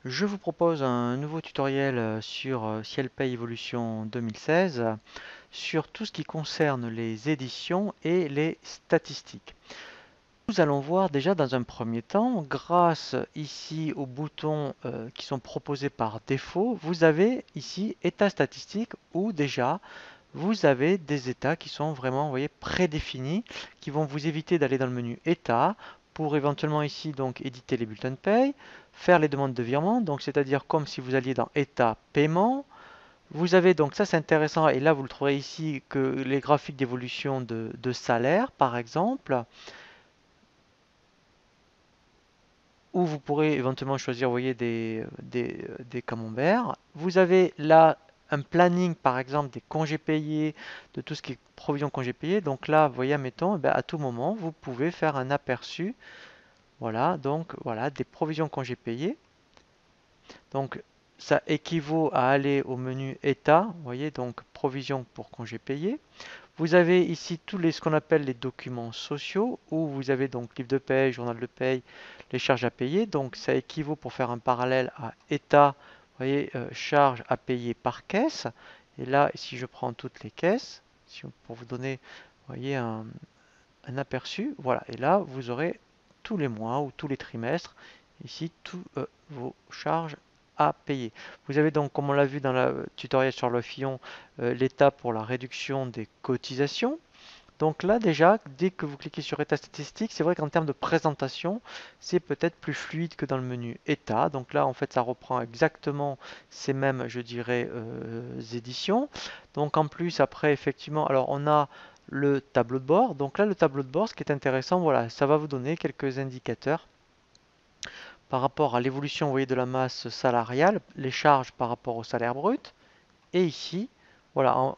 Je vous propose un nouveau tutoriel sur Ciel-Pay Evolution 2016 sur tout ce qui concerne les éditions et les statistiques. Nous allons voir déjà dans un premier temps, grâce ici aux boutons qui sont proposés par défaut, vous avez ici état statistique où déjà vous avez des états qui sont vraiment, vous voyez, prédéfinis, qui vont vous éviter d'aller dans le menu état pour éventuellement ici donc éditer les bulletins de paye, faire les demandes de virement, donc c'est-à-dire comme si vous alliez dans état paiement. Vous avez donc, ça c'est intéressant, et là vous le trouverez ici, que les graphiques d'évolution de salaire par exemple, où vous pourrez éventuellement choisir, vous voyez, des camemberts. Vous avez là un planning, par exemple, des congés payés, de tout ce qui est provision congés payés. Donc là, vous voyez, admettons, eh ben, à tout moment, vous pouvez faire un aperçu. Voilà, donc voilà, des provisions congés payés. Donc ça équivaut à aller au menu État, vous voyez, donc provision pour congés payés. Vous avez ici tous les, ce qu'on appelle les documents sociaux, où vous avez donc livre de paye, journal de paye, les charges à payer. Donc ça équivaut, pour faire un parallèle, à état, vous voyez, charges à payer par caisse. Et là, si je prends toutes les caisses, pour vous donner, vous voyez, un aperçu, voilà. Et là, vous aurez tous les mois ou tous les trimestres, ici, tous vos charges à payer. Vous avez donc, comme on l'a vu dans le tutoriel sur le Fillon, l'étape pour la réduction des cotisations. Donc là déjà, dès que vous cliquez sur état statistique, c'est vrai qu'en termes de présentation, c'est peut-être plus fluide que dans le menu état. Donc là, en fait, ça reprend exactement ces mêmes, je dirais, éditions. Donc en plus, après, effectivement, alors on a le tableau de bord. Donc là, le tableau de bord, ce qui est intéressant, voilà, ça va vous donner quelques indicateurs par rapport à l'évolution, vous voyez, de la masse salariale, les charges par rapport au salaire brut. Et ici, voilà,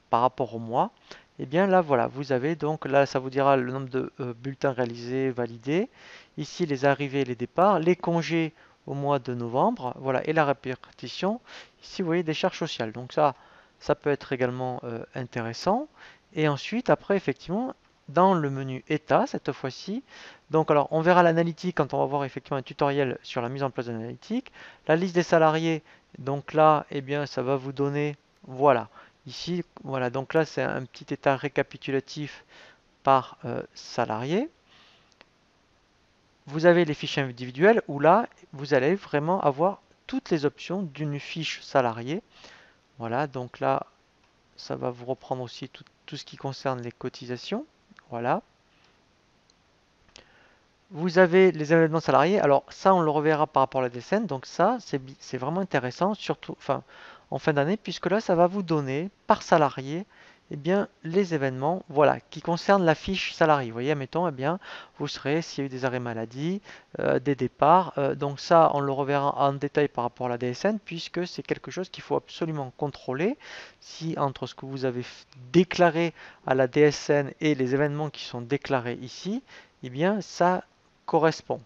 par rapport au mois, et bien là, voilà, vous avez donc, là, ça vous dira le nombre de bulletins réalisés, validés. Ici, les arrivées et les départs, les congés au mois de novembre, voilà, et la répartition. Ici, vous voyez des charges sociales. Donc ça peut être également intéressant. Et ensuite, après, effectivement, dans le menu État, cette fois-ci, donc alors, on verra l'analytique quand on va voir effectivement un tutoriel sur la mise en place de l'analytique. La liste des salariés, donc là, eh bien, ça va vous donner, voilà, ici, voilà, donc là, c'est un petit état récapitulatif par salarié. Vous avez les fiches individuelles où là, vous allez vraiment avoir toutes les options d'une fiche salariée. Voilà, donc là, ça va vous reprendre aussi tout ce qui concerne les cotisations. Voilà. Vous avez les événements salariés. Alors ça, on le reverra par rapport à la DSN. Donc ça, c'est vraiment intéressant, surtout enfin, en fin d'année, puisque là, ça va vous donner par salarié eh bien, les événements voilà, qui concernent la fiche salarié. Vous voyez, admettons, eh bien, vous serez, s'il y a eu des arrêts maladie, des départs. Donc ça, on le reverra en détail par rapport à la DSN, puisque c'est quelque chose qu'il faut absolument contrôler. Si entre ce que vous avez déclaré à la DSN et les événements qui sont déclarés ici, eh bien, ça correspond.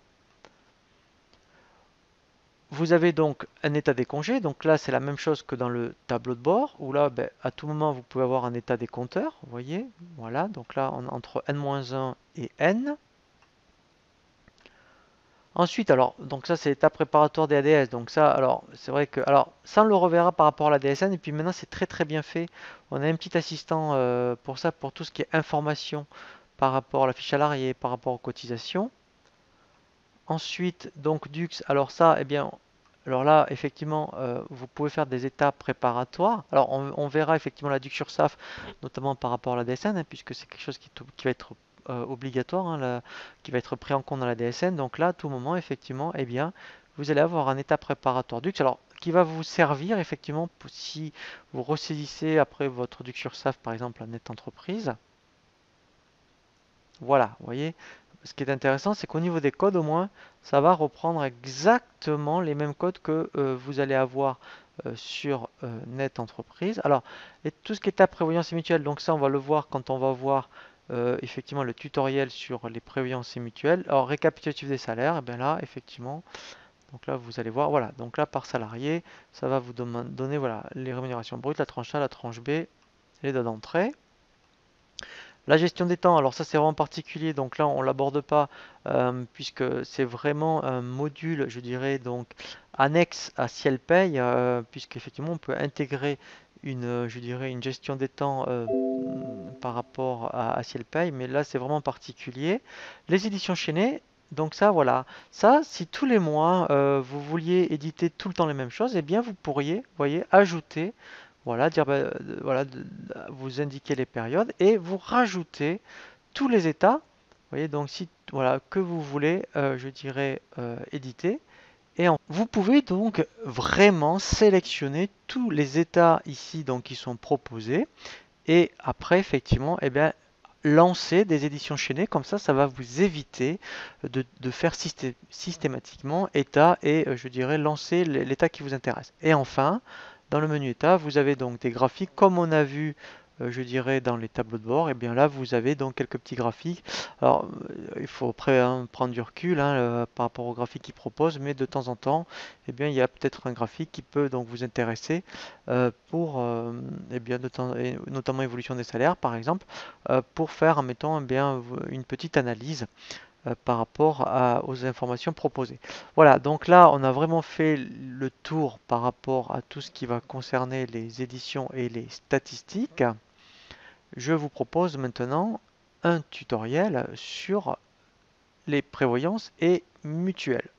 Vous avez donc un état des congés, donc là c'est la même chose que dans le tableau de bord, où là ben, à tout moment vous pouvez avoir un état des compteurs, vous voyez, voilà, donc là on, entre n-1 et n. Ensuite, alors, donc ça c'est l'état préparatoire des ADS, donc ça, alors, c'est vrai que, alors, ça on le reverra par rapport à la DSN, et puis maintenant c'est très très bien fait, on a un petit assistant pour ça, pour tout ce qui est information par rapport à la fiche salariée, par rapport aux cotisations. Ensuite, donc Dux, alors ça, eh bien, alors là, effectivement, vous pouvez faire des étapes préparatoires. Alors, on verra effectivement la Dux sur SAF, notamment par rapport à la DSN, hein, puisque c'est quelque chose qui va être obligatoire, hein, qui va être pris en compte dans la DSN. Donc là, à tout moment, effectivement, eh bien, vous allez avoir un état préparatoire Dux, alors qui va vous servir effectivement si vous ressaisissez après votre Dux sur SAF, par exemple, en net entreprise. Voilà, vous voyez, ce qui est intéressant, c'est qu'au niveau des codes, au moins, ça va reprendre exactement les mêmes codes que vous allez avoir sur Net Entreprise. Alors, et tout ce qui est à prévoyance et mutuelle, donc ça, on va le voir quand on va voir effectivement le tutoriel sur les prévoyances et mutuelles. Alors, récapitulatif des salaires, et bien là, effectivement, donc là, vous allez voir, voilà, donc là, par salarié, ça va vous donner voilà, les rémunérations brutes, la tranche A, la tranche B, les dates d'entrée. La gestion des temps, alors ça c'est vraiment particulier, donc là on l'aborde pas puisque c'est vraiment un module, je dirais, donc annexe à Ciel Paye, puisqu'effectivement on peut intégrer je dirais, une gestion des temps par rapport à Ciel Paye, mais là c'est vraiment particulier. Les éditions chaînées, donc ça voilà, ça si tous les mois vous vouliez éditer tout le temps les mêmes choses, eh bien vous pourriez, voyez, ajouter voilà, dire, voilà, vous indiquez les périodes et vous rajoutez tous les états. Vous voyez, donc si voilà que vous voulez, je dirais éditer. Vous pouvez donc vraiment sélectionner tous les états ici donc qui sont proposés et après effectivement, eh bien lancer des éditions chaînées comme ça va vous éviter de faire systématiquement état et je dirais lancer l'état qui vous intéresse. Et enfin, dans le menu état, vous avez donc des graphiques comme on a vu, je dirais dans les tableaux de bord. Et bien là, vous avez donc quelques petits graphiques. Alors, il faut après prendre du recul par rapport aux graphiques qu'ils proposent, mais de temps en temps, eh bien, il y a peut-être un graphique qui peut donc vous intéresser pour, eh bien, et notamment évolution des salaires, par exemple, pour faire, mettons, eh bien, une petite analyse par rapport aux informations proposées. Voilà, donc là, on a vraiment fait le tour par rapport à tout ce qui va concerner les éditions et les statistiques. Je vous propose maintenant un tutoriel sur les prévoyances et mutuelles.